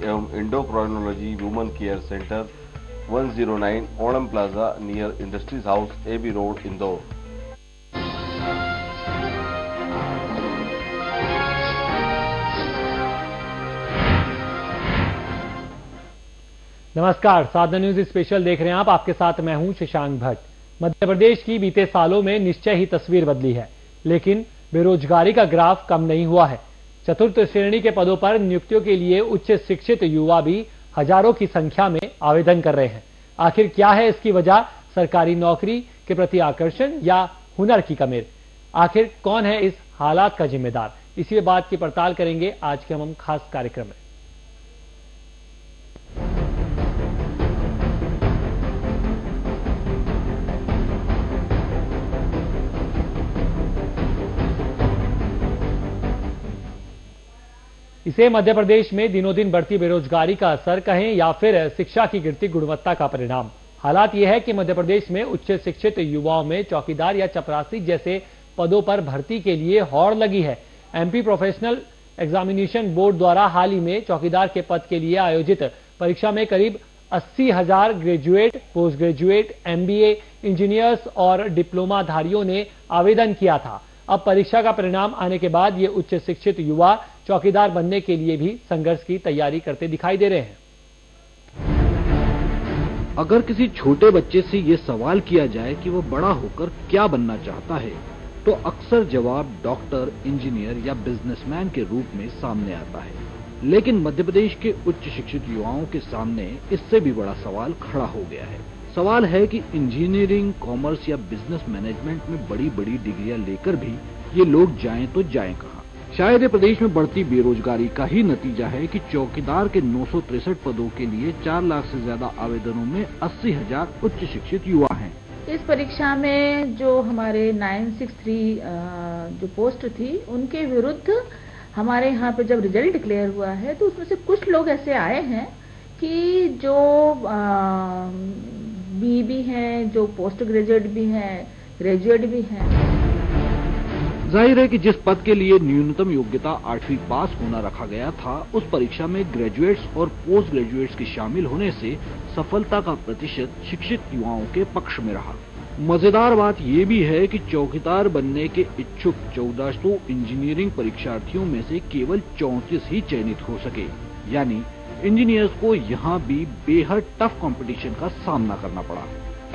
एवं endocrinology women care centre 109 Onam plaza near industries house AB road Indore. नमस्कार, साधना news special देख रहे हैं आप। आपके साथ मैं हूं शशांक भट्ट। मध्य प्रदेश की बीते सालों में निश्चय ही तस्वीर बदली है, लेकिन बेरोजगारी का ग्राफ कम नहीं हुआ है। चतुर्थ श्रेणी के पदों पर नियुक्तियों के लिए उच्च शिक्षित युवा भी हजारों की संख्या में आवेदन कर रहे हैं। आखिर क्या है इसकी वजह? सरकारी नौकरी के प्रति आकर्षण या हुनर की कमी? आखिर कौन है इस हालात का जिम्मेदार? इसी बात की पड़ताल करेंगे आज के हम खास कार्यक्रम में। इसे मध्य प्रदेश में दिनों दिन बढ़ती बेरोजगारी का असर कहें या फिर शिक्षा की गिरती गुणवत्ता का परिणाम। हालात यह है कि मध्य प्रदेश में उच्च शिक्षित युवाओं में चौकीदार या चपरासी जैसे पदों पर भर्ती के लिए हौड़ लगी है। MP प्रोफेशनल एग्जामिनेशन बोर्ड द्वारा हाल ही में चौकीदार के पद के लिए आयोजित परीक्षा में करीब 80,000 graduate, post graduate, MBA, engineers और डिप्लोमाधारियों ने आवेदन किया था। अब परीक्षा का परिणाम आने के बाद ये उच्च शिक्षित युवा चौकीदार बनने के लिए भी संघर्ष की तैयारी करते दिखाई दे रहे हैं। अगर किसी छोटे बच्चे से ये सवाल किया जाए कि वो बड़ा होकर क्या बनना चाहता है, तो अक्सर जवाब डॉक्टर, इंजीनियर या बिजनेसमैन के रूप में सामने आता है। लेकिन मध्य प्रदेश के उच्च शिक्षित युवाओं के सामने इससे भी बड़ा सवाल खड़ा हो गया है। सवाल है कि इंजीनियरिंग, कॉमर्स या बिजनेस मैनेजमेंट में बड़ी बड़ी डिग्रियां लेकर भी ये लोग जाएं तो जाएं कहां? शायद ये प्रदेश में बढ़ती बेरोजगारी का ही नतीजा है कि चौकीदार के 963 पदों के लिए 4 लाख से ज्यादा आवेदनों में 80,000 उच्च शिक्षित युवा हैं। इस परीक्षा में जो हमारे 963 जो पोस्ट थी, उनके विरुद्ध हमारे यहाँ पे जब रिजल्ट डिक्लेयर हुआ है तो उसमें से कुछ लोग ऐसे आए हैं कि जो BE भी हैं, जो पोस्ट ग्रेजुएट भी हैं, ग्रेजुएट भी हैं। जाहिर है कि जिस पद के लिए न्यूनतम योग्यता 8वीं पास होना रखा गया था, उस परीक्षा में ग्रेजुएट्स और पोस्ट ग्रेजुएट्स के शामिल होने से सफलता का प्रतिशत शिक्षित युवाओं के पक्ष में रहा। मजेदार बात यह भी है कि चौकीदार बनने के इच्छुक 1400 इंजीनियरिंग परीक्षार्थियों में से केवल 34 ही चयनित हो सके। यानी इंजीनियर्स को यहाँ भी बेहद टफ कंपटीशन का सामना करना पड़ा।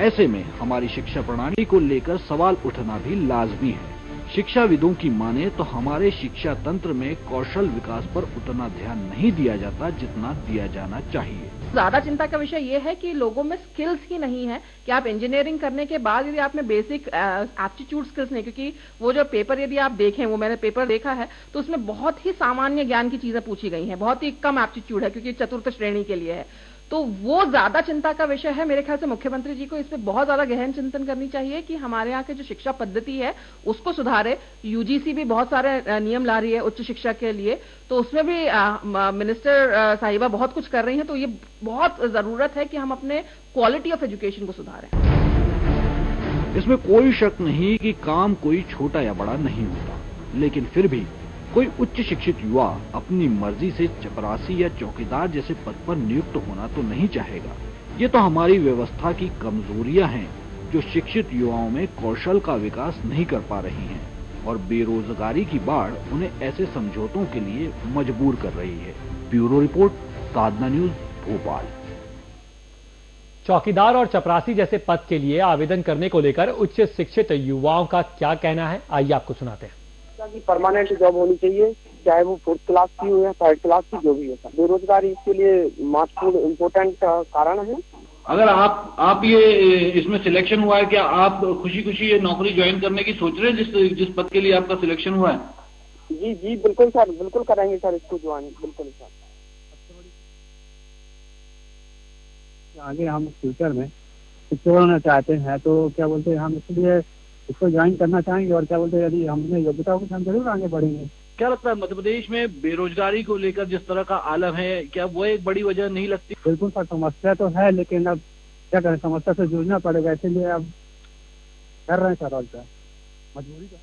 ऐसे में हमारी शिक्षा प्रणाली को लेकर सवाल उठना भी लाजमी है। शिक्षाविदों की माने तो हमारे शिक्षा तंत्र में कौशल विकास पर उतना ध्यान नहीं दिया जाता जितना दिया जाना चाहिए। ज्यादा चिंता का विषय ये है कि लोगों में स्किल्स ही नहीं है कि आप इंजीनियरिंग करने के बाद यदि आप में बेसिक एप्टीट्यूड स्किल्स नहीं, क्योंकि वो जो पेपर यदि आप देखें, वो मैंने पेपर देखा है तो उसमें बहुत ही सामान्य ज्ञान की चीजें पूछी गई हैं, बहुत ही कम एप्टीट्यूड है क्योंकि चतुर्थ श्रेणी के लिए है। तो वो ज्यादा चिंता का विषय है। मेरे ख्याल से मुख्यमंत्री जी को इस पे बहुत ज्यादा गहन चिंतन करनी चाहिए कि हमारे यहाँ के जो शिक्षा पद्धति है उसको सुधारे। UGC भी बहुत सारे नियम ला रही है उच्च शिक्षा के लिए, तो उसमें भी मिनिस्टर साहिबा बहुत कुछ कर रही हैं। तो ये बहुत जरूरत है कि हम अपने क्वालिटी ऑफ एजुकेशन को सुधारें। इसमें कोई शक नहीं कि काम कोई छोटा या बड़ा नहीं होता, लेकिन फिर भी कोई उच्च शिक्षित युवा अपनी मर्जी से चपरासी या चौकीदार जैसे पद पर नियुक्त होना तो नहीं चाहेगा। ये तो हमारी व्यवस्था की कमजोरियां हैं जो शिक्षित युवाओं में कौशल का विकास नहीं कर पा रही हैं, और बेरोजगारी की बाढ़ उन्हें ऐसे समझौतों के लिए मजबूर कर रही है। ब्यूरो रिपोर्ट, साधना न्यूज, भोपाल। चौकीदार और चपरासी जैसे पद के लिए आवेदन करने को लेकर उच्च शिक्षित युवाओं का क्या कहना है, आइए आपको सुनाते हैं। परमानेंट जॉब होनी चाहिए, चाहे वो 4th क्लास की हो या 3rd क्लास की, जो भी हो। बेरोजगारी इसके लिए महत्वपूर्ण इम्पोर्टेंट कारण है। अगर आप ये इसमें सिलेक्शन हुआ है, क्या आप खुशी खुशी ये नौकरी ज्वाइन करने की सोच रहे हैं जिस पद के लिए आपका सिलेक्शन हुआ है? जी बिल्कुल सर, बिल्कुल करेंगे सर इसको ज्वाइन, बिल्कुल सर। आगे हम फ्यूचर में सिक्योर होना चाहते हैं तो क्या बोलते हैं, हम इसलिए इसको ज्वाइन करना चाहेंगे, और क्या बोलते हैं यदि हमने योग्यता होगी हम जरूर आगे बढ़ेंगे। क्या लगता है मध्य प्रदेश में बेरोजगारी को लेकर जिस तरह का आलम है, क्या वो एक बड़ी वजह नहीं लगती? बिल्कुल सर, समस्या तो है, लेकिन अब क्या करें, समस्या से जूझना पड़ेगा, इसीलिए अब कर रहे हैं सर, और क्या मजबूरी का।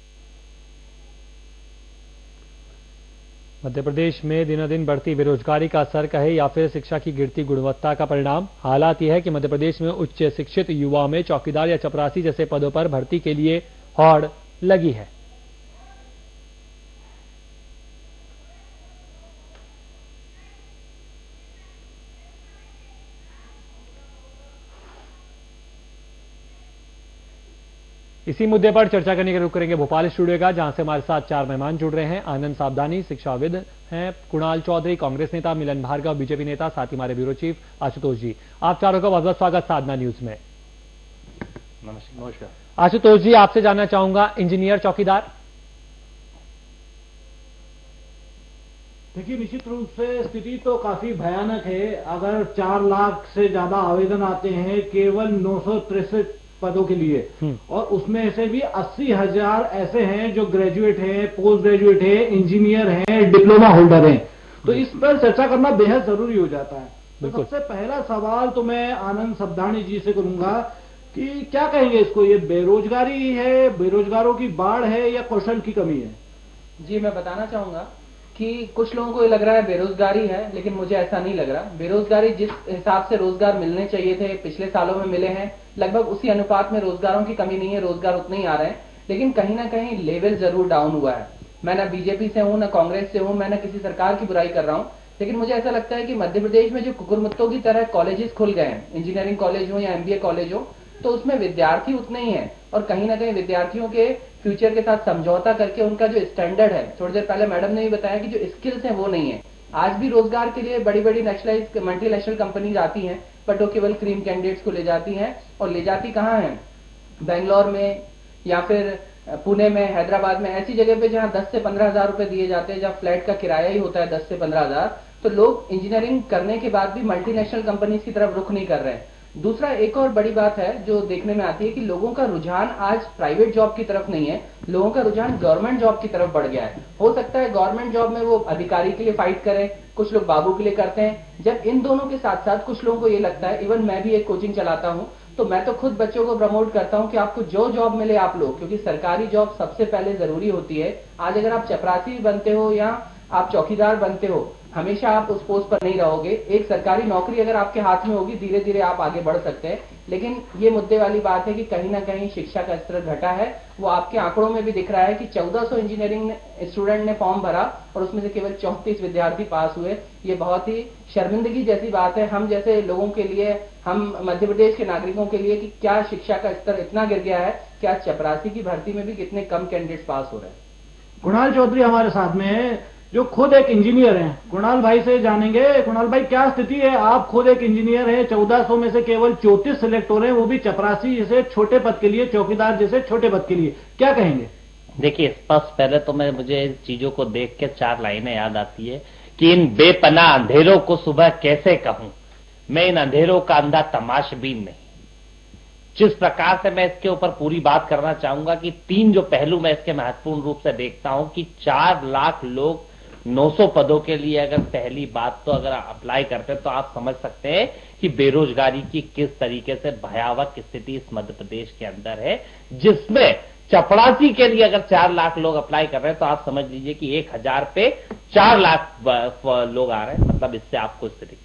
मध्य प्रदेश में दिनों दिन बढ़ती बेरोजगारी का असर कहे या फिर शिक्षा की गिरती गुणवत्ता का परिणाम। हालात यह है कि मध्य प्रदेश में उच्च शिक्षित युवाओं में चौकीदार या चपरासी जैसे पदों पर भर्ती के लिए हौड़ लगी है। इसी मुद्दे पर चर्चा करने के रुख करेंगे भोपाल स्टूडियो का, जहां से हमारे साथ 4 मेहमान जुड़ रहे हैं। आनंद सावधानी शिक्षाविद हैं, कुणाल चौधरी कांग्रेस नेता, मिलन भार्गव बीजेपी नेता, साथ ही हमारे ब्यूरो चीफ आशुतोष जी। आप चारों का बहुत बहुत स्वागत साधना न्यूज में। नमस्कार। आशुतोष जी, आपसे जानना चाहूंगा, इंजीनियर चौकीदार। देखिए, निश्चित रूप से स्थिति तो काफी भयानक है। अगर 4 लाख से ज्यादा आवेदन आते हैं केवल 963 पदों के लिए, और उसमें से भी 80,000 ऐसे हैं जो ग्रेजुएट हैं, पोस्ट ग्रेजुएट हैं, इंजीनियर हैं, डिप्लोमा होल्डर हैं, तो इस पर चर्चा करना बेहद जरूरी हो जाता है। तो सबसे पहला सवाल तो मैं आनंद सावधानी जी से करूंगा कि क्या कहेंगे इसको, ये बेरोजगारी है, बेरोजगारों की बाढ़ है या कौशल की कमी है? जी, मैं बताना चाहूंगा कि कुछ लोगों को ये लग रहा है बेरोजगारी है, लेकिन मुझे ऐसा नहीं लग रहा। बेरोजगारी जिस हिसाब से रोजगार मिलने चाहिए थे पिछले सालों में मिले हैं, लगभग उसी अनुपात में रोजगारों की कमी नहीं है, रोजगार उतने ही आ रहे हैं, लेकिन कहीं ना कहीं लेवल जरूर डाउन हुआ है। मैं ना बीजेपी से हूं, ना कांग्रेस से हूं, मैं ना किसी सरकार की बुराई कर रहा हूं, लेकिन मुझे ऐसा लगता है कि मध्य प्रदेश में जो कुकुरमुत्तों की तरह कॉलेजेस खुल गए हैं, इंजीनियरिंग कॉलेज हो या एमबीए कॉलेज हो, तो उसमें विद्यार्थी उतने ही हैं, और कहीं ना कहीं विद्यार्थियों के फ्यूचर के साथ समझौता करके उनका जो स्टैंडर्ड है, थोड़ी देर पहले मैडम ने भी बताया कि जो स्किल्स हैं वो नहीं है। आज भी रोजगार के लिए बड़ी बड़ी नेशनलाइज मल्टीनेशनल कंपनीज आती हैं, बट वो केवल क्रीम कैंडिडेट्स को ले जाती हैं, और ले जाती कहाँ हैं? बेंगलोर में या फिर पुणे में, हैदराबाद में, ऐसी जगह पे जहां 10 से 15 हजार रुपए दिए जाते हैं, जहां फ्लैट का किराया ही होता है 10 से 15 हजार। तो लोग इंजीनियरिंग करने के बाद भी मल्टीनेशनल कंपनीज की तरफ रुख नहीं कर रहे हैं। दूसरा, एक और बड़ी बात है जो देखने में आती है कि लोगों का रुझान आज प्राइवेट जॉब की तरफ नहीं है, लोगों का रुझान गवर्नमेंट जॉब की तरफ बढ़ गया है। हो सकता है गवर्नमेंट जॉब में वो अधिकारी के लिए फाइट करें, कुछ लोग बाबू के लिए करते हैं। जब इन दोनों के साथ साथ कुछ लोगों को ये लगता है, इवन मैं भी एक कोचिंग चलाता हूं, तो मैं तो खुद बच्चों को प्रमोट करता हूं कि आपको जो जॉब मिले आप लो, क्योंकि सरकारी जॉब सबसे पहले जरूरी होती है। आज अगर आप चपरासी बनते हो या आप चौकीदार बनते हो, हमेशा आप उस पोस्ट पर नहीं रहोगे। एक सरकारी नौकरी अगर आपके हाथ में होगी, धीरे धीरे आप आगे बढ़ सकते हैं। लेकिन ये मुद्दे वाली बात है कि कहीं ना कहीं शिक्षा का स्तर घटा है। वो आपके आंकड़ों में भी दिख रहा है कि 1400 इंजीनियरिंग स्टूडेंट ने फॉर्म भरा और उसमें से केवल 34 विद्यार्थी पास हुए। ये बहुत ही शर्मिंदगी जैसी बात है हम जैसे लोगों के लिए, हम मध्य प्रदेश के नागरिकों के लिए, कि क्या शिक्षा का स्तर इतना गिर गया है कि आज चपरासी की भर्ती में भी कितने कम कैंडिडेट्स पास हो रहे हैं। कुणाल चौधरी हमारे साथ में है, जो खुद एक इंजीनियर हैं। कुणाल भाई से जानेंगे, कुणाल भाई क्या स्थिति है? आप खुद एक इंजीनियर हैं, 1400 में से केवल 34 सिलेक्ट हो रहे हैं, वो भी चपरासी जैसे छोटे पद के लिए, चौकीदार जैसे छोटे पद के लिए, क्या कहेंगे? देखिए, स्पष्ट पहले तो मुझे इन चीजों को देख के 4 लाइनें याद आती है कि इन बेपनाह अंधेरों को सुबह कैसे कहूं, मैं इन अंधेरों का अंधा तमाशबीन नहीं। जिस प्रकार से मैं इसके ऊपर पूरी बात करना चाहूंगा कि 3 जो पहलू मैं इसके महत्वपूर्ण रूप से देखता हूं कि 4 लाख लोग 900 पदों के लिए अगर पहली बात तो अगर अप्लाई करते हैं, तो आप समझ सकते हैं कि बेरोजगारी की किस तरीके से भयावह स्थिति इस मध्य प्रदेश के अंदर है, जिसमें चपरासी के लिए अगर 4 लाख लोग अप्लाई कर रहे हैं, तो आप समझ लीजिए कि 1000 पे 4 लाख लोग आ रहे हैं। मतलब इससे आपको स्थिति।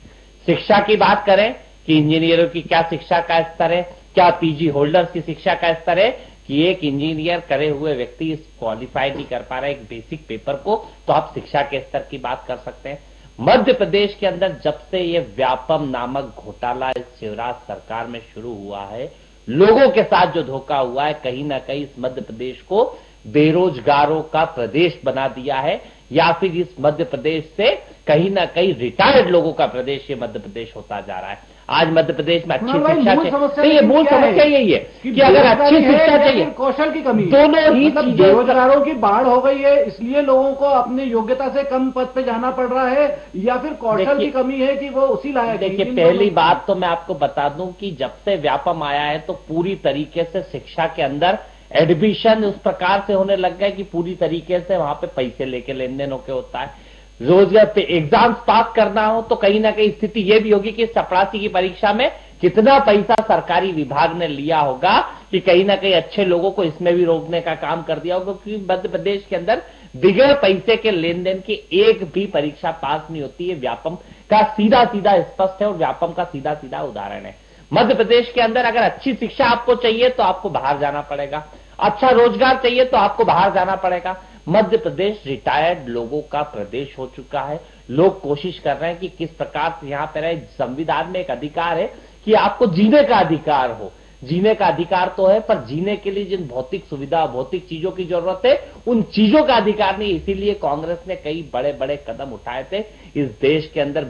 शिक्षा की बात करें कि इंजीनियरों की क्या शिक्षा का स्तर है, क्या पीजी होल्डर्स की शिक्षा का स्तर है, कि एक इंजीनियर करे हुए व्यक्ति इस क्वालिफाई नहीं कर पा रहा है एक बेसिक पेपर को, तो आप शिक्षा के स्तर की बात कर सकते हैं। मध्य प्रदेश के अंदर जब से ये व्यापम नामक घोटाला इस शिवराज सरकार में शुरू हुआ है, लोगों के साथ जो धोखा हुआ है, कहीं ना कहीं इस मध्य प्रदेश को बेरोजगारों का प्रदेश बना दिया है, या फिर इस मध्य प्रदेश से कहीं ना कहीं रिटायर्ड लोगों का प्रदेश ये मध्य प्रदेश होता जा रहा है। आज मध्य प्रदेश में अच्छी शिक्षा चाहिए, मूल समस्या यही है कि अगर अच्छी शिक्षा चाहिए, कौशल की कमी, दोनों ही बेरोजगारों की बाढ़ हो गई है, इसलिए लोगों को अपनी योग्यता से कम पद पे जाना पड़ रहा है, या फिर कौशल की कमी है कि वो उसी लायक। देखिए, पहली बात तो मैं आपको बता दूं कि जब से व्यापम आया है, तो पूरी तरीके से शिक्षा के अंदर एडमिशन उस प्रकार से होने लग गया कि पूरी तरीके से वहां पे पैसे लेके लेन देन होके होता है। रोजगार पे एग्जाम्स पास करना हो तो कहीं ना कहीं स्थिति यह भी होगी कि चपरासी की परीक्षा में कितना पैसा सरकारी विभाग ने लिया होगा कि कहीं ना कहीं अच्छे लोगों को इसमें भी रोकने का काम कर दिया होगा, क्योंकि मध्य प्रदेश के अंदर बिगड़ पैसे के लेन देन की एक भी परीक्षा पास नहीं होती है। व्यापम का सीधा सीधा स्पष्ट है और व्यापम का सीधा सीधा उदाहरण है। मध्य प्रदेश के अंदर अगर अच्छी शिक्षा आपको चाहिए तो आपको बाहर जाना पड़ेगा, अच्छा रोजगार चाहिए तो आपको बाहर जाना पड़ेगा। मध्य प्रदेश रिटायर्ड लोगों का प्रदेश हो चुका है। लोग कोशिश कर रहे हैं कि किस प्रकार से यहां पर संविधान में एक अधिकार है कि आपको जीने का अधिकार हो। जीने का अधिकार तो है, पर जीने के लिए जिन भौतिक सुविधा, भौतिक चीजों की जरूरत है, उन चीजों का अधिकार नहीं। इसीलिए कांग्रेस ने कई बड़े बड़े कदम उठाए थे। इस देश के अंदर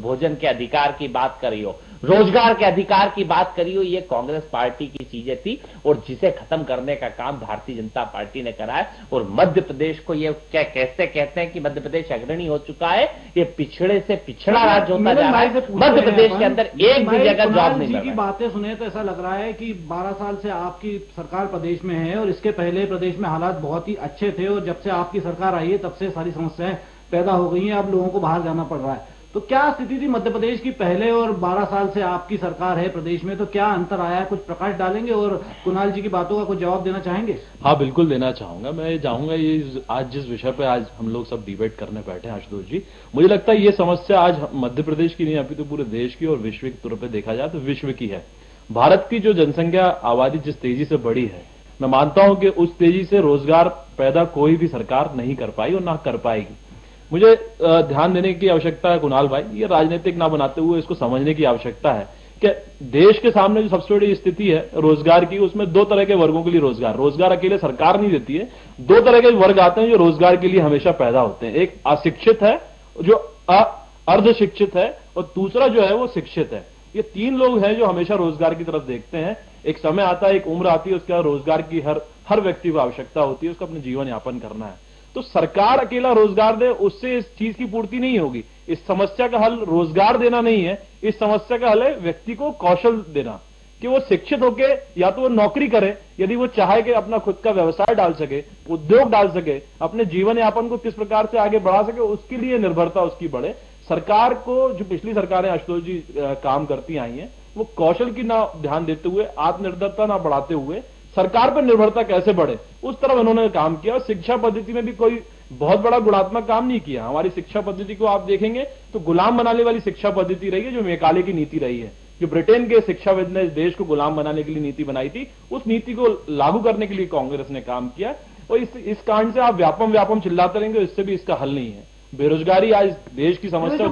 भोजन के अधिकार की बात करी हो, रोजगार के अधिकार की बात करी हो, ये कांग्रेस पार्टी की चीजें थी और जिसे खत्म करने का काम भारतीय जनता पार्टी ने करा है। और मध्य प्रदेश को ये क्या कैसे कहते हैं कि मध्य प्रदेश अग्रणी हो चुका है, ये पिछड़े से पिछड़ा राज्य होता जा रहा है। मध्य प्रदेश के अंदर एक भी जगह जॉब नहीं की बातें सुने तो ऐसा लग रहा है कि 12 साल से आपकी सरकार प्रदेश में है और इसके पहले प्रदेश में हालात बहुत ही अच्छे थे और जब से आपकी सरकार आई है तब से सारी समस्याएं पैदा हो गई हैं। अब लोगों को बाहर जाना पड़ रहा है। तो क्या स्थिति थी मध्य प्रदेश की पहले और 12 साल से आपकी सरकार है प्रदेश में, तो क्या अंतर आया है? कुछ प्रकाश डालेंगे और कुणाल जी की बातों का कुछ जवाब देना चाहेंगे? हाँ, बिल्कुल देना चाहूंगा। मैं चाहूंगा ये आज जिस विषय पे आज हम लोग सब डिबेट करने बैठे हैं आशुतोष जी, मुझे लगता है ये समस्या आज मध्य प्रदेश की नहीं, अभी तो पूरे देश की और वैश्विक तौर पर देखा जाए तो विश्व की है। भारत की जो जनसंख्या आबादी जिस तेजी से बढ़ी है, मैं मानता हूं कि उस तेजी से रोजगार पैदा कोई भी सरकार नहीं कर पाई और ना कर पाएगी। मुझे ध्यान देने की आवश्यकता है कुणाल भाई, ये राजनीतिक ना बनाते हुए इसको समझने की आवश्यकता है कि देश के सामने जो सबसे बड़ी स्थिति है रोजगार की, उसमें दो तरह के वर्गों के लिए रोजगार अकेले सरकार नहीं देती है। दो तरह के वर्ग आते हैं जो रोजगार के लिए हमेशा पैदा होते हैं। एक अशिक्षित है, जो अर्धशिक्षित है, और दूसरा जो है वो शिक्षित है। ये तीन लोग हैं जो हमेशा रोजगार की तरफ देखते हैं। एक समय आता है, एक उम्र आती है, उसके बाद रोजगार की हर व्यक्ति को आवश्यकता होती है, उसको अपने जीवन यापन करना है। तो सरकार अकेला रोजगार दे, उससे इस चीज की पूर्ति नहीं होगी। इस समस्या का हल रोजगार देना नहीं है, इस समस्या का हल है व्यक्ति को कौशल देना, कि वो शिक्षित होके या तो वो नौकरी करे, यदि वो चाहे कि अपना खुद का व्यवसाय डाल सके, उद्योग डाल सके, अपने जीवन यापन को किस प्रकार से आगे बढ़ा सके, उसके लिए निर्भरता उसकी बढ़े। सरकार को, जो पिछली सरकारें आशुतोष जी काम करती आई हैं, वो कौशल की ना ध्यान देते हुए, आत्मनिर्भरता ना बढ़ाते हुए सरकार पर निर्भरता कैसे बढ़े उस तरफ उन्होंने काम किया। और शिक्षा पद्धति में भी कोई बहुत बड़ा गुणात्मक काम नहीं किया। हमारी शिक्षा पद्धति को आप देखेंगे तो गुलाम बनाने वाली शिक्षा पद्धति रही है, जो मैकाले की नीति रही है। जो ब्रिटेन के शिक्षाविद ने देश को गुलाम बनाने के लिए नीति बनाई थी, उस नीति को लागू करने के लिए कांग्रेस ने काम किया। और इस कांड से आप व्यापम चिल्लाते रहेंगे, इससे भी इसका हल नहीं है। बेरोजगारी आज देश की समस्या,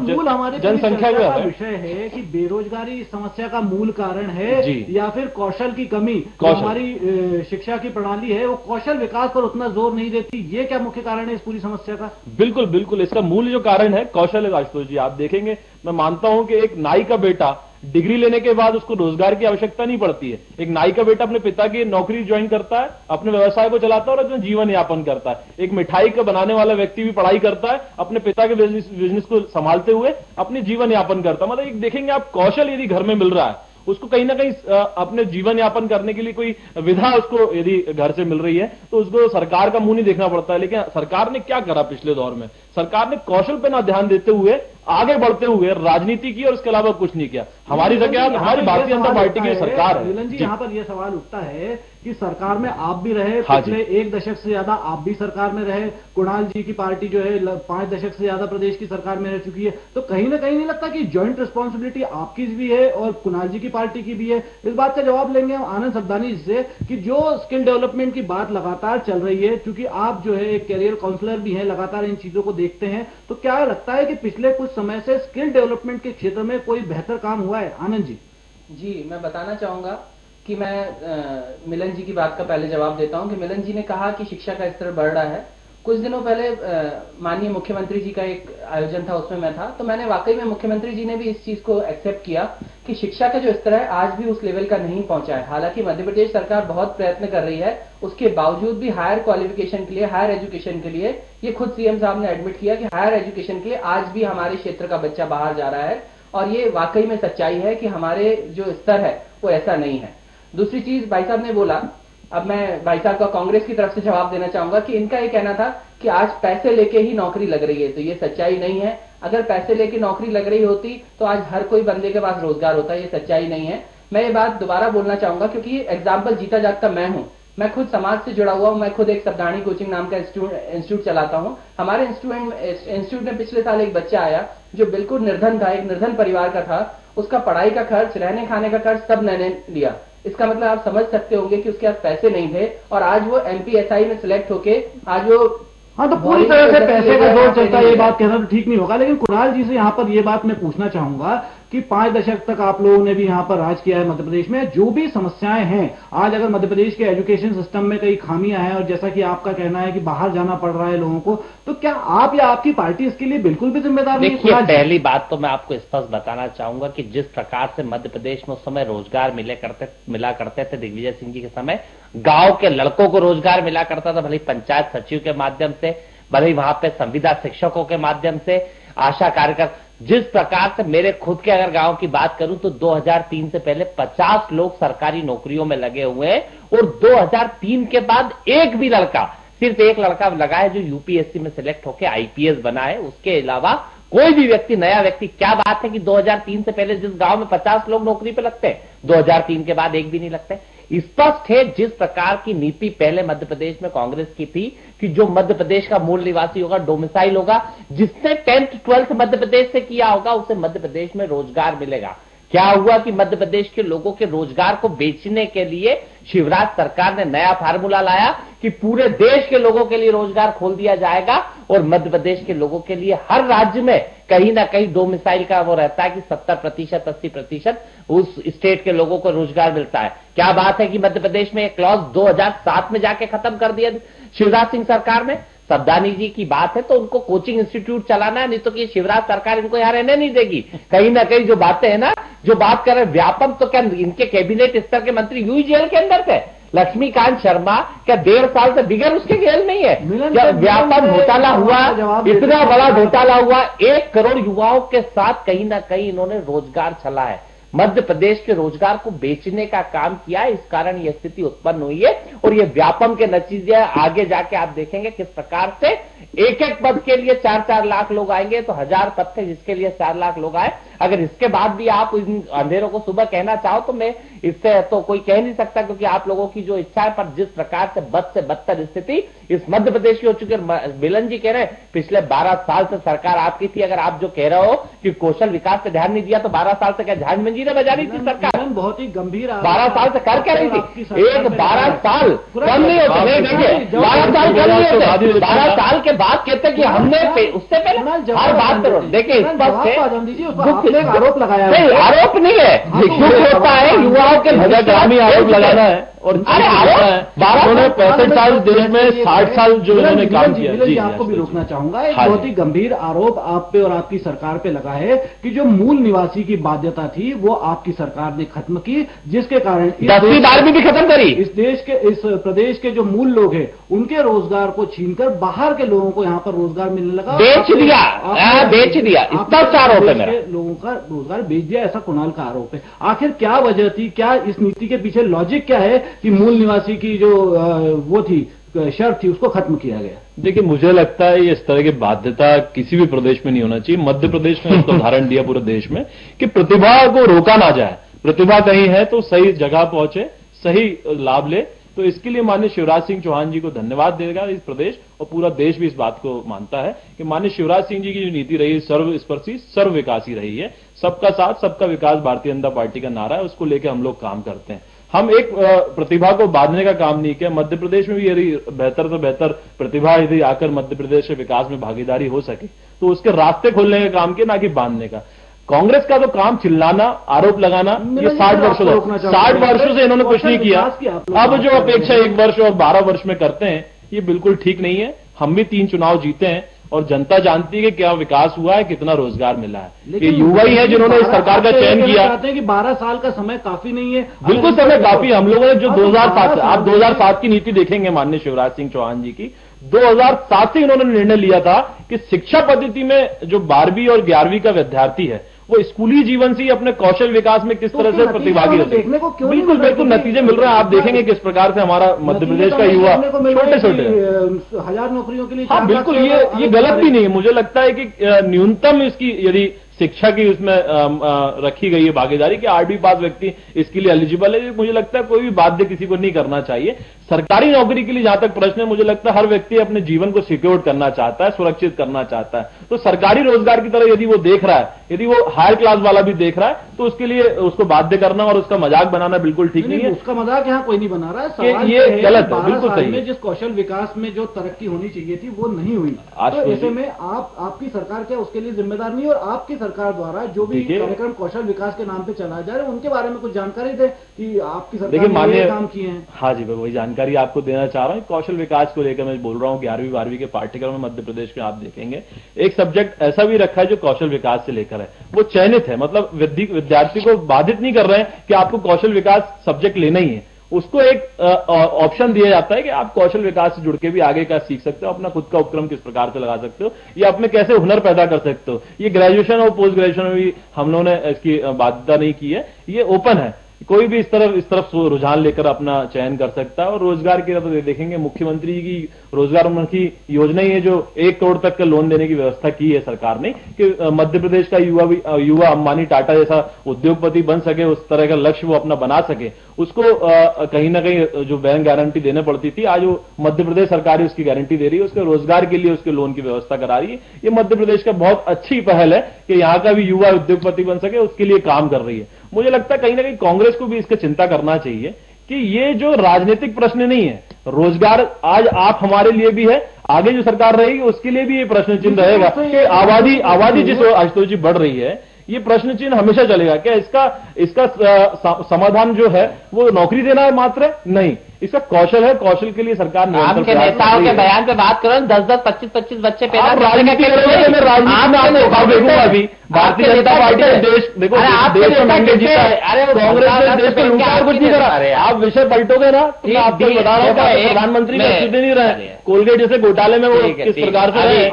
जनसंख्या का विषय है कि बेरोजगारी समस्या का मूल कारण है या फिर कौशल की कमी। हमारी शिक्षा की प्रणाली है वो कौशल विकास पर उतना जोर नहीं देती, ये क्या मुख्य कारण है इस पूरी समस्या का? बिल्कुल इसका मूल जो कारण है कौशल है आशुतोष जी। आप देखेंगे, मैं मानता हूं कि एक नाई का बेटा डिग्री लेने के बाद उसको रोजगार की आवश्यकता नहीं पड़ती है। एक नाई का बेटा अपने पिता की नौकरी ज्वाइन करता है, अपने व्यवसाय को चलाता है और अपना जीवन यापन करता है। एक मिठाई का बनाने वाला व्यक्ति भी पढ़ाई करता है, अपने पिता के बिजनेस को संभालते हुए अपने जीवन यापन करता है। मतलब एक देखेंगे आप, कौशल यदि घर में मिल रहा है, उसको कहीं ना कहीं अपने जीवन यापन करने के लिए कोई विधा उसको यदि घर से मिल रही है, तो उसको सरकार का मुंह नहीं देखना पड़ता है। लेकिन सरकार ने क्या करा पिछले दौर में? सरकार ने कौशल पे ना ध्यान देते हुए, आगे बढ़ते हुए राजनीति की और इसके अलावा कुछ नहीं किया। हमारी जगह हमारी भारतीय जनता पार्टी की सरकार है। नीलन जी, यहाँ पर यह सवाल उठता है कि सरकार में आप भी रहे, पिछले 1 दशक से ज्यादा आप भी सरकार में रहे, कुणाल जी की पार्टी जो है 5 दशक से ज्यादा प्रदेश की सरकार में रह चुकी है। तो कहीं ना कहीं नहीं लगता कि ज्वाइंट रिस्पॉन्सिबिलिटी आपकी भी है और कुणाल जी की पार्टी की भी है? इस बात का जवाब लेंगे हम आनंद सब्दानी से कि जो स्किल डेवलपमेंट की बात लगातार चल रही है, क्योंकि आप जो है एक कैरियर काउंसलर भी हैं, लगातार इन चीजों को देखते हैं, तो क्या लगता है कि पिछले कुछ समय से स्किल डेवलपमेंट के क्षेत्र में कोई बेहतर काम हुआ है? आनंद जी। जी, मैं बताना चाहूंगा कि मैं मिलन जी की बात का पहले जवाब देता हूं कि मिलन जी ने कहा कि शिक्षा का स्तर बढ़ रहा है। कुछ दिनों पहले माननीय मुख्यमंत्री जी का एक आयोजन था, उसमें मैं था, तो मैंने वाकई में मुख्यमंत्री जी ने भी इस चीज को एक्सेप्ट किया कि शिक्षा का जो स्तर है आज भी उस लेवल का नहीं पहुंचा है। हालांकि मध्य प्रदेश सरकार बहुत प्रयत्न कर रही है, उसके बावजूद भी हायर क्वालिफिकेशन के लिए, हायर एजुकेशन के लिए, ये खुद सीएम साहब ने एडमिट किया कि हायर एजुकेशन के लिए आज भी हमारे क्षेत्र का बच्चा बाहर जा रहा है। और ये वाकई में सच्चाई है कि हमारे जो स्तर है वो ऐसा नहीं है। दूसरी चीज भाई साहब ने बोला, अब मैं भाई साहब का कांग्रेस की तरफ से जवाब देना चाहूंगा कि इनका ये कहना था कि आज पैसे लेके ही नौकरी लग रही है, तो ये सच्चाई नहीं है। अगर पैसे लेके नौकरी लग रही होती तो आज हर कोई बंदे के पास रोजगार होता है, ये सच्चाई नहीं है। मैं ये बात दोबारा बोलना चाहूंगा क्योंकि एग्जाम्पल जीता जागता मैं हूं मैं खुद समाज से जुड़ा हुआ हूँ, मैं खुद एक सब्दानी कोचिंग नाम का इंस्टीट्यूट चलाता हूँ। हमारे इंस्टीट्यूट में पिछले साल एक बच्चा आया जो बिल्कुल निर्धन था, एक निर्धन परिवार का था। उसका पढ़ाई का खर्च, रहने खाने का खर्च सब मैंने लिया। इसका मतलब आप समझ सकते होंगे कि उसके पास पैसे नहीं थे और आज वो MPSI में सिलेक्ट होके आज वो हाँ, तो पूरी तरह से पैसे का जोर चलता है, ये बात कहना तो ठीक नहीं होगा। लेकिन कुणाल जी से यहाँ पर ये बात मैं पूछना चाहूंगा कि 5 दशक तक आप लोगों ने भी यहाँ पर राज किया है मध्य प्रदेश में, जो भी समस्याएं हैं आज अगर मध्य प्रदेश के एजुकेशन सिस्टम में कई खामियां हैं और जैसा कि आपका कहना है कि बाहर जाना पड़ रहा है लोगों को, तो क्या आप या आपकी पार्टी इसके लिए बिल्कुल भी जिम्मेदार नहीं? देखिए, पहली बात तो मैं आपको स्पष्ट बताना चाहूंगा कि जिस प्रकार से मध्य प्रदेश में उस समय रोजगार मिला करते थे दिग्विजय सिंह जी के समय, गांव के लड़कों को रोजगार मिला करता था, भले पंचायत सचिव के माध्यम से, भले ही वहां पे संविदा शिक्षकों के माध्यम से, आशा कार्यकर्ता। जिस प्रकार से मेरे खुद के अगर गांव की बात करूं तो 2003 से पहले 50 लोग सरकारी नौकरियों में लगे हुए हैं और 2003 के बाद एक भी लड़का, सिर्फ एक लड़का लगा है जो यूपीएससी में सिलेक्ट होकर आईपीएस बना है। उसके अलावा कोई भी व्यक्ति, नया व्यक्ति, क्या बात है कि 2003 से पहले जिस गांव में 50 लोग नौकरी पे लगते हैं, 2003 के बाद एक भी नहीं लगते। स्पष्ट है जिस प्रकार की नीति पहले मध्य प्रदेश में कांग्रेस की थी कि जो मध्य प्रदेश का मूल निवासी होगा, डोमिसाइल होगा, जिसने 10th 12th मध्य प्रदेश से किया होगा, उसे मध्य प्रदेश में रोजगार मिलेगा। क्या हुआ कि मध्य प्रदेश के लोगों के रोजगार को बेचने के लिए शिवराज सरकार ने नया फार्मूला लाया कि पूरे देश के लोगों के लिए रोजगार खोल दिया जाएगा और मध्य प्रदेश के लोगों के लिए हर राज्य में कहीं ना कहीं डोमिसाइल का वो रहता है कि 70% 80% उस स्टेट के लोगों को रोजगार मिलता है। क्या बात है कि मध्य प्रदेश में एक क्लॉज 2007 में जाके खत्म कर दिया शिवराज सिंह सरकार ने। सब्दानी जी की बात है तो उनको कोचिंग इंस्टीट्यूट चलाना है, नहीं तो कि शिवराज सरकार इनको यहां रहने नहीं देगी। कहीं ना कहीं जो बातें है ना, जो बात कर रहे व्यापम, तो क्या इनके कैबिनेट स्तर के मंत्री यूं ही जेल के अंदर थे? लक्ष्मीकांत शर्मा क्या 1.5 साल से बिगड़ उसके जेल नहीं है? क्या व्यापम घोटाला हुआ, इतना बड़ा घोटाला हुआ, 1 करोड़ युवाओं के साथ कहीं ना कहीं इन्होंने रोजगार छला है। मध्य प्रदेश के रोजगार को बेचने का काम किया है, इस कारण यह स्थिति उत्पन्न हुई है और ये व्यापम के नतीजे आगे जाके आप देखेंगे किस प्रकार से एक पद के लिए 4-4 लाख लोग आएंगे, तो 1000 पद थे जिसके लिए 4 लाख लोग आए। अगर इसके बाद भी आप इन अंधेरों को सुबह कहना चाहो तो मैं इससे तो कोई कह नहीं सकता, क्योंकि आप लोगों की जो इच्छा है, पर जिस प्रकार से बद से बदतर स्थिति इस मध्य प्रदेश की हो चुकी है। मिलन जी कह रहे हैं पिछले 12 साल से सरकार आपकी थी। अगर आप जो कह रहे हो कि कौशल विकास पे ध्यान नहीं दिया, तो 12 साल से क्या झांझ मंजी ने बजा रही थी सरकार? बहुत ही गंभीर 12 साल से कर क्या रही थी? 12 साल कम नहीं होते, नहीं देखिए 12 साल कम नहीं होते। 12 साल के बाद कहते कि हमने उससे पहले हर बात करो। देखिए आरोप लगाया, आरोप नहीं है, दुख होता है युवाओं के आरोप लगाना है। और अरे उन्होंने 65 साल देश में 60 साल जो इन्होंने काम किया। जी, आपको भी रोकना चाहूंगा। एक बहुत ही गंभीर आरोप आप पे और आपकी सरकार पे लगा है कि जो मूल निवासी की बाध्यता थी वो आपकी सरकार ने खत्म की, जिसके कारण 10वीं 12वीं भी खत्म करी। इस प्रदेश के जो मूल लोग हैं उनके रोजगार को छीनकर बाहर के लोगों को यहाँ पर रोजगार मिलने लगा, बेच दिया। इतना आरोप है मेरा, लोगों का रोजगार बेच दिया, ऐसा कुणाल का आरोप है। आखिर क्या वजह थी, क्या इस नीति के पीछे लॉजिक क्या है कि मूल निवासी की जो वो थी शर्त थी उसको खत्म किया गया? देखिए, मुझे लगता है इस तरह की बाध्यता किसी भी प्रदेश में नहीं होना चाहिए। मध्य प्रदेश में इसका उदाहरण दिया पूरे देश में कि प्रतिभा को रोका ना जाए। प्रतिभा कहीं है तो सही जगह पहुंचे, सही लाभ ले। तो इसके लिए माननीय शिवराज सिंह चौहान जी को धन्यवाद देगा इस प्रदेश, और पूरा देश भी इस बात को मानता है कि माननीय शिवराज सिंह जी की जो नीति रही है सर्वस्पर्शी सर्वविकासी रही है। सबका साथ सबका विकास भारतीय जनता पार्टी का नारा है, उसको लेकर हम लोग काम करते हैं। हम एक प्रतिभा को बांधने का काम नहीं किया। मध्य प्रदेश में भी यदि बेहतर से बेहतर प्रतिभा यदि आकर मध्य प्रदेश के विकास में भागीदारी हो सके तो उसके रास्ते खोलने का काम किया, ना कि बांधने का। कांग्रेस का तो काम चिल्लाना, आरोप लगाना, ये 60 वर्षों से इन्होंने कुछ नहीं किया। अब जो अपेक्षा 1 वर्ष और 12 वर्ष में करते हैं, ये बिल्कुल ठीक नहीं है। हम भी 3 चुनाव जीते हैं और जनता जानती है कि क्या विकास हुआ है, कितना रोजगार मिला है। ये युवा ही है जिन्होंने इस सरकार का चयन किया। चाहते हैं कि 12 साल का समय काफी नहीं है। बिल्कुल समय काफी। हम लोगों ने जो 2007 आप 2007 की नीति देखेंगे माननीय शिवराज सिंह चौहान जी की, 2007 से इन्होंने निर्णय लिया था कि शिक्षा पद्धति में जो 12वीं और 11वीं का विद्यार्थी है वो स्कूली जीवन से ही अपने कौशल विकास में किस तरह से प्रतिभागी होते हैं। बिल्कुल नतीजे मिल रहे हैं। आप देखेंगे किस प्रकार से हमारा मध्य प्रदेश का युवा छोटे 1000 नौकरियों के लिए। हाँ बिल्कुल, ये गलत भी नहीं है। मुझे लगता है कि न्यूनतम इसकी यदि शिक्षा की उसमें रखी गई है भागीदारी कि 8वीं पास व्यक्ति इसके लिए एलिजिबल है। मुझे लगता है कोई भी बाध्य किसी को नहीं करना चाहिए। सरकारी नौकरी के लिए जहां तक प्रश्न है, मुझे लगता है हर व्यक्ति अपने जीवन को सिक्योर करना चाहता है, सुरक्षित करना चाहता है। तो सरकारी रोजगार की तरह यदि वो देख रहा है, यदि वो हायर क्लास वाला भी देख रहा है, तो उसके लिए उसको बाध्य करना और उसका मजाक बनाना बिल्कुल ठीक नहीं है। उसका मजाक यहाँ कोई नहीं बना रहा है। सवाल ये गलत है, बिल्कुल सही है। जिस कौशल विकास में जो तरक्की होनी चाहिए थी वो नहीं हुई, तो ऐसे में आपकी सरकार क्या उसके लिए जिम्मेदार नहीं? और आपकी सरकार द्वारा जो भी कार्यक्रम कौशल विकास के नाम पे चलाए जा रहे हैं उनके बारे में कुछ जानकारी दे कि आपकी सरकार ने ये काम किए हैं। हाँ जी, मैं वही जानकारी आपको देना चाह रहा हूँ। कौशल विकास को लेकर मैं बोल रहा हूँ 11वीं 12वीं के पाठ्यक्रम में मध्य प्रदेश में आप देखेंगे एक सब्जेक्ट ऐसा भी रखा है जो कौशल विकास से लेकर है, वो चयनित है। मतलब विद्यार्थी को बाधित नहीं कर रहे हैं कि आपको कौशल विकास सब्जेक्ट लेना ही है। उसको एक ऑप्शन दिया जाता है कि आप कौशल विकास से जुड़ के भी आगे का सीख सकते हो, अपना खुद का उपक्रम किस प्रकार से लगा सकते हो, या अपने कैसे हुनर पैदा कर सकते हो। ये ग्रेजुएशन और पोस्ट ग्रेजुएशन में भी हम लोगों ने इसकी बाध्यता नहीं की है, ये ओपन है। कोई भी इस तरफ रुझान लेकर अपना चयन कर सकता है। और रोजगार की तरफ देखेंगे, मुख्यमंत्री की रोजगारमुखी योजना ही है जो 1 करोड़ तक का लोन देने की व्यवस्था की है सरकार ने, कि मध्य प्रदेश का युवा अंबानी टाटा जैसा उद्योगपति बन सके, उस तरह का लक्ष्य वो अपना बना सके। उसको कहीं ना कहीं जो बैंक गारंटी देने पड़ती थी, आज वो मध्य प्रदेश सरकार ही उसकी गारंटी दे रही है, उसके रोजगार के लिए उसके लोन की व्यवस्था करा रही है। ये मध्य प्रदेश का बहुत अच्छी पहल है कि यहाँ का भी युवा उद्योगपति बन सके, उसके लिए काम कर रही है। मुझे लगता है कहीं ना कहीं कांग्रेस को भी इसका चिंता करना चाहिए कि ये जो राजनीतिक प्रश्न नहीं है, रोजगार आज आप हमारे लिए भी है, आगे जो सरकार रहेगी उसके लिए भी ये प्रश्न चिन्ह रहेगा कि आबादी जिस आशुतोष जी बढ़ रही है, ये प्रश्न चिन्ह हमेशा चलेगा। क्या इसका समाधान जो है वो नौकरी देना है मात्र? नहीं, इसका कौशल है। कौशल के लिए सरकार आपके नेताओं के बयान पे बात करो, 10-10, 25-25 बच्चे पैदा अभी भारतीय जनता पार्टी ने देश देखो, देश में महंगे जीता है। अरे कांग्रेस ने देश को लूटा, कुछ नहीं करा। आप विषय पलटोगे ना तो मैं आपको बता रहा हूँ, प्रधानमंत्री का स्थिति नहीं रहे, कोलगेट जैसे घोटाले में वो किस प्रकार से रहे,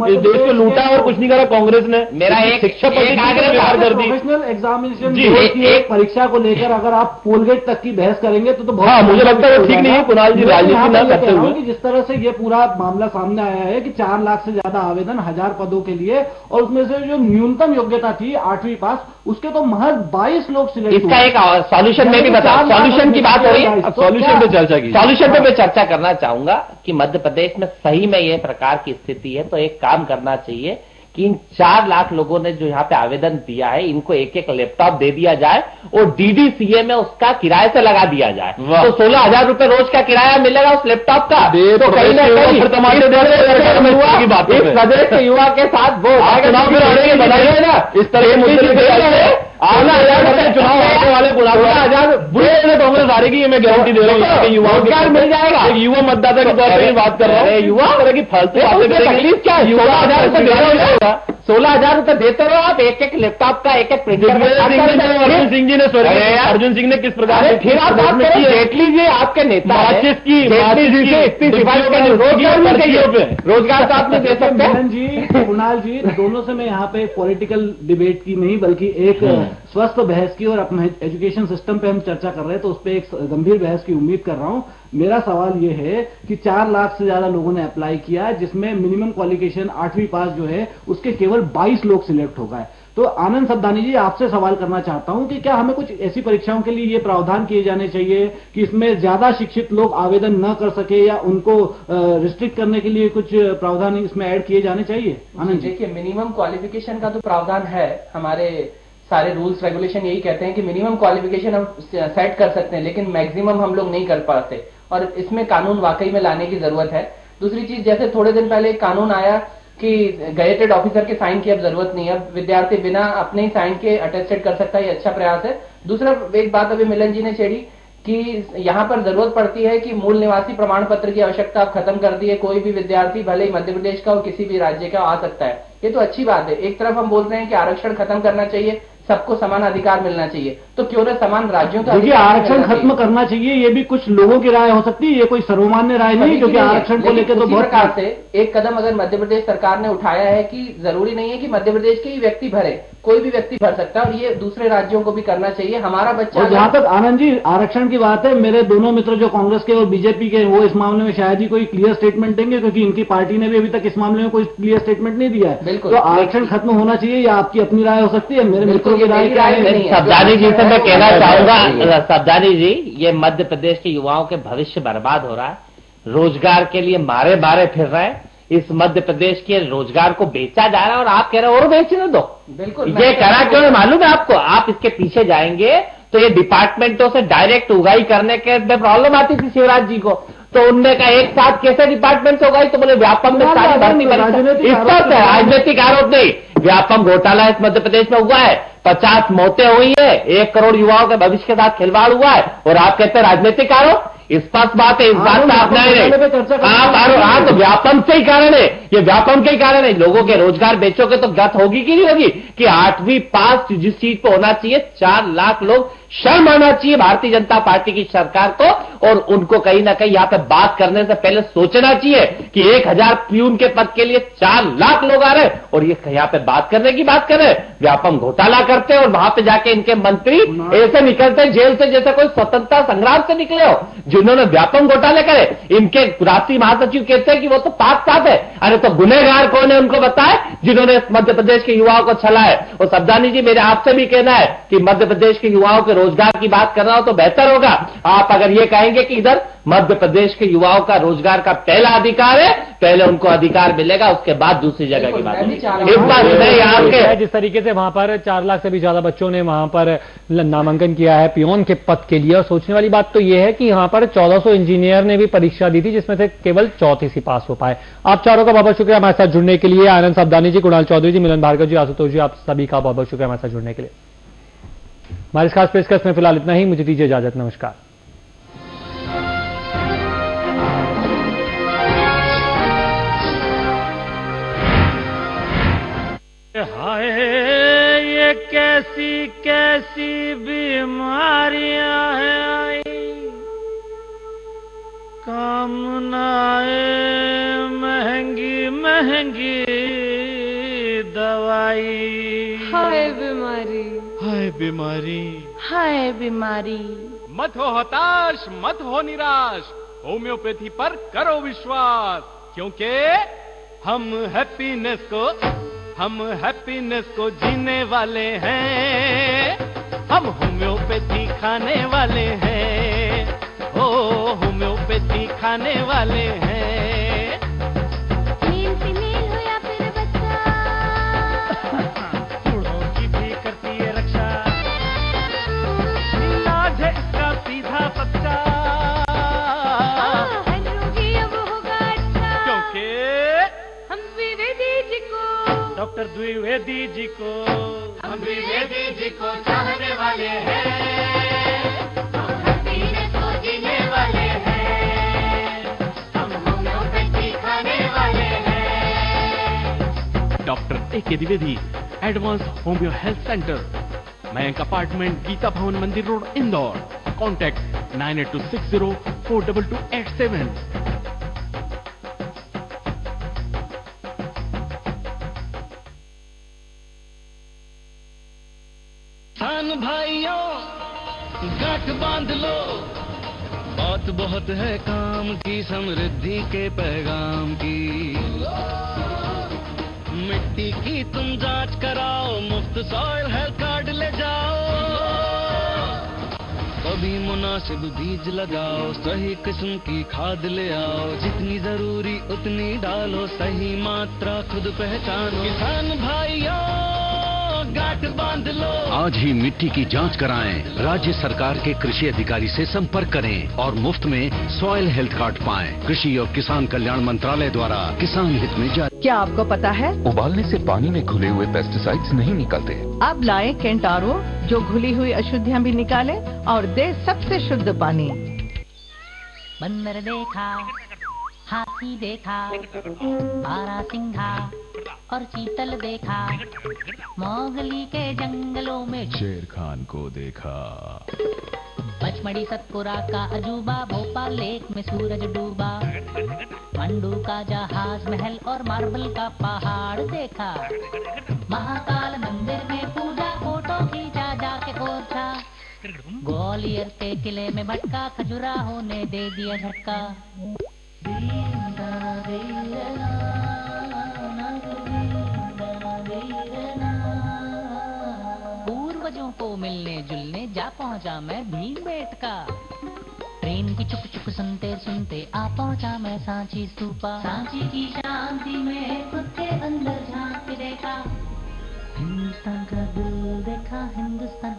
इस देश को लूटा और कुछ नहीं करा कांग्रेस ने। मेरा एक शिक्षा व्यवहार कर दी। प्रोफेशनल एग्जामिनेशन एक परीक्षा को लेकर अगर आप कोलगेट तक की बहस करेंगे तो बहुत, मुझे लगता है ठीक नहीं है। कुणाल जी राजनीति न करते हुए कि जिस तरह से ये पूरा मामला सामने आया है कि 4 लाख से ज्यादा आवेदन 1000 पदों के लिए, और उसमें से जो न्यूनतम योग्यता थी 8वीं पास, उसके तो महज 22 लोग सिलेक्ट हुए। इसका एक सॉल्यूशन में भी बता, सॉल्यूशन की बात हो रही है, सॉल्यूशन पे चर्चा की, सॉल्यूशन पे मैं चर्चा करना चाहूंगा कि मध्य प्रदेश में सही में ये प्रकार की स्थिति है तो एक काम करना चाहिए कि इन 4 लाख लोगों ने जो यहाँ पे आवेदन दिया है, इनको एक लैपटॉप दे दिया जाए और DDCA में उसका किराए से लगा दिया जाए, तो 16,000 रुपए रोज का किराया मिलेगा उस लैपटॉप का। तो कहीं ना कहीं इस प्रदेश के युवा के साथ वो बताइए ना, इस तरह के मुद्दे चुनाव हारने वाले 16,000 बुरे कांग्रेस हारेगी, ये मैं गारंटी दे रहा हूँ। युवा मिल जाएगा, युवा मतदाता के तौर पर बात कर रहा हूँ। युवा तरह की फालतू बातें करेंगे, क्या 16,000 रुपए दे रहे हो? 16,000 रुपए देते रहो आप, एक लैपटॉप का, एक प्रिंटर। अर्जुन सिंह जी ने अर्जुन सिंह ने किस प्रकार से फिर आप बात करें, जेटली जी आपके नेता रोजगार तो आप नहीं दे सकते। मोहन जी, कुणाल जी, दोनों से मैं यहाँ पे पॉलिटिकल डिबेट की नहीं बल्कि एक स्वस्थ बहस की, और अपने एजुकेशन सिस्टम पे हम चर्चा कर रहे हैं तो उस पर एक गंभीर बहस की उम्मीद कर रहा हूँ। मेरा सवाल ये है कि 4 लाख से ज्यादा लोगों ने अप्लाई किया, जिसमें मिनिमम क्वालिफिकेशन 8वीं पास जो है उसके केवल 22 लोग सिलेक्ट हो गए। तो आनंद सब्दानी जी, आपसे सवाल करना चाहता हूं कि क्या हमें कुछ ऐसी परीक्षाओं के लिए ये प्रावधान किए जाने चाहिए कि इसमें ज्यादा शिक्षित लोग आवेदन न कर सके, या उनको रिस्ट्रिक्ट करने के लिए कुछ प्रावधान इसमें ऐड किए जाने चाहिए? आनंद जी, देखिए, मिनिमम क्वालिफिकेशन का तो प्रावधान है, हमारे सारे रूल्स रेगुलेशन यही कहते हैं कि मिनिमम क्वालिफिकेशन हम सेट कर सकते हैं, लेकिन मैक्सिमम हम लोग नहीं कर पाते, और इसमें कानून वाकई में लाने की जरूरत है। दूसरी चीज, जैसे थोड़े दिन पहले एक कानून आया कि गेजेटेड ऑफिसर के साइन की अब जरूरत नहीं है, अब विद्यार्थी बिना अपने ही साइन के अटेस्टेड कर सकता है, ये अच्छा प्रयास है। दूसरा, एक बात अभी मिलन जी ने छेड़ी कि यहाँ पर जरूरत पड़ती है कि मूल निवासी प्रमाण पत्र की आवश्यकता आप खत्म कर दी है, कोई भी विद्यार्थी भले ही मध्य प्रदेश का हो किसी भी राज्य का आ सकता है, ये तो अच्छी बात है। एक तरफ हम बोल रहे हैं कि आरक्षण खत्म करना चाहिए, सबको समान अधिकार मिलना चाहिए, तो क्यों न समान राज्यों का देखिए, आरक्षण खत्म करना चाहिए, ये भी कुछ लोगों की राय हो सकती है, ये कोई सर्वमान्य राय नहीं, क्योंकि आरक्षण को लेकर तो बहुत प्रकार से एक कदम अगर मध्य प्रदेश सरकार ने उठाया है कि जरूरी नहीं है कि मध्य प्रदेश के ही व्यक्ति भरे, कोई भी व्यक्ति भर सकता है, और ये दूसरे राज्यों को भी करना चाहिए। हमारा बच्चा, और जहां तक आनंद जी आरक्षण की बात है, मेरे दोनों मित्र जो कांग्रेस के और बीजेपी के, वो इस मामले में शायद ही कोई क्लियर स्टेटमेंट देंगे, क्योंकि इनकी पार्टी ने भी अभी तक इस मामले में कोई क्लियर स्टेटमेंट नहीं दिया है। बिल्कुल। तो आरक्षण खत्म होना चाहिए या आपकी अपनी राय हो सकती है? मेरे मित्रों की राय क्या है? सब्दानी जी से मैं कहना चाहूंगा, सब्दानी जी, ये मध्य प्रदेश के युवाओं के भविष्य बर्बाद हो रहा है, रोजगार के लिए मारे मारे फिर रहे हैं, इस मध्य प्रदेश के रोजगार को बेचा जा रहा है और आप कह रहे हो और बेचने दो। बिल्कुल। ये करा क्यों है मालूम है आपको? आप इसके पीछे जाएंगे तो ये डिपार्टमेंटों से डायरेक्ट उगाई करने के प्रॉब्लम आती थी शिवराज जी को, तो उनने कहा एक साथ कैसे डिपार्टमेंट से उगाई? तो बोले व्यापम में सारी भर्ती इस पर राजनीतिक आरोप नहीं, व्यापम घोटाला इस मध्य प्रदेश में हुआ है, 50 मौतें हुई है, 1 करोड़ युवाओं के भविष्य के साथ खिलवाड़ हुआ है, और आप कहते हैं राजनीतिक आरोप? स्पष्ट बात है, इस बात से आप नहीं हाँ तो व्यापम से ही कारण है, ये व्यापम के ही कारण है। लोगों के रोजगार बेचोगे तो गत होगी कि नहीं होगी कि 8वीं पास जिस सीट पे होना चाहिए 4 लाख लोग, शर्म आना चाहिए भारतीय जनता पार्टी की सरकार को, और उनको कहीं ना कहीं यहाँ पे बात करने से पहले सोचना चाहिए कि 1000 प्यून के पद के लिए 4 लाख लोग आ रहे हैं और ये यहाँ पे बात करने की बात कर रहे हैं। व्यापम घोटाला करते हैं और वहां पे जाके इनके मंत्री ऐसे निकलते हैं जेल से जैसे कोई स्वतंत्रता संग्राम से निकले हो, जिन्होंने व्यापम घोटाले करे। इनके राष्ट्रीय महासचिव कहते हैं कि वो तो पाक साफ है। अरे तो गुनहगार कौन है उनको बताए, जिन्होंने मध्य प्रदेश के युवाओं को छला है। और सब्दानी जी, मेरे आपसे भी कहना है कि मध्य प्रदेश के युवाओं के रोजगार की बात करना हो तो बेहतर होगा आप अगर ये कहेंगे कि इधर मध्य प्रदेश के युवाओं का रोजगार का पहला अधिकार है, पहले उनको अधिकार मिलेगा, उसके बाद दूसरी जगह की बात होगी। इस बात में आपके जिस तरीके से वहां पर 4 लाख से भी ज्यादा बच्चों ने वहां पर नामांकन किया है पियोन के पद के लिए, और सोचने वाली बात तो यह है कि यहाँ पर 1400 इंजीनियर ने भी परीक्षा दी थी, जिसमें से केवल 34 ही पास हो पाए। आप चारों का बहुत बहुत शुक्रिया हमारे साथ जुड़ने के लिए। आनंद सब्दानी जी, कुणाल चौधरी जी, मिलन भार्गव जी, आशुतोष जी, आप सभी का बहुत बहुत शुक्रिया हमारे साथ जुड़ने के लिए। हमारे इस खास पेशकश में फिलहाल इतना ही। मुझे दीजिए इजाजत, नमस्कार। हाय ये कैसी कैसी बीमारियां हैं आई, काम न आए महंगी महंगी दवाई। हाय बीमारी, हाय बीमारी, हाय बीमारी। मत हो हताश, मत हो निराश, होम्योपैथी पर करो विश्वास, क्योंकि हम हैप्पीनेस को जीने वाले हैं, हम होम्योपैथी खाने वाले हैं, ओ होम्योपैथी खाने वाले हैं। नील फीमेल हो या फिर बच्चा, बूढ़ों की भी करती है रक्षा, इलाज है इसका सीधा सच्चा, हर रोगी अब होगा अच्छा, क्योंकि हम द्विवेदी जी को, डॉक्टर द्विवेदी जी को, हम द्विवेदी जी को चाहने वाले हैं, हम हैप्पीनेस को जीने वाले हैं, हम होम्योपैथी खाने वाले हैं। Doctor A K. Dwivedi, advance homeo health centre, Mayank apartment, Geeta Bhawan Mandir road, Indore. Contact 9826042287। किसान भाइयों गांठ बांध लो, बात बहुत है काम की, समृद्धि के पैगाम की। मिट्टी की तुम जांच कराओ, मुफ्त सॉइल हेल्थ कार्ड ले जाओ, कभी मुनासिब बीज लगाओ, सही किस्म की खाद ले आओ, जितनी जरूरी उतनी डालो, सही मात्रा खुद पहचानो। किसान भाइयों गांठ बांध लो, आज ही मिट्टी की जांच कराएं, राज्य सरकार के कृषि अधिकारी से संपर्क करें और मुफ्त में सॉइल हेल्थ कार्ड पाएं। कृषि और किसान कल्याण मंत्रालय द्वारा किसान हित में जारी। क्या आपको पता है उबालने से पानी में घुले हुए पेस्टिसाइड्स नहीं निकलते? अब लाए केंटारो, जो घुली हुई अशुद्धियाँ भी निकाले और दे सबसे शुद्ध पानी। बंदर देखा, हाथी देखा, बारहसिंघा और चीतल देखा, मोगली के जंगलों में शेर खान को देखा, पचमढ़ी सतपुरा का अजूबा, भोपाल लेक में सूरज डूबा, मंडू का जहाज महल और मार्बल का पहाड़ देखा, महाकाल मंदिर में पूजा, फोटो खींचा जाके ओरछा, ग्वालियर के किले में भटका, खजुराहो ने दे दिया झटका। वालों को मिलने जुलने जा पहुंचा मैं भीमबेटका। ट्रेन की चुक चुक सुनते सुनते आ पहुंचा मैं सांची स्तूपा। सांची की शांति में खुद के अंदर झांक के देखा, हिंदुस्तान का दिल देखा, हिंदुस्तान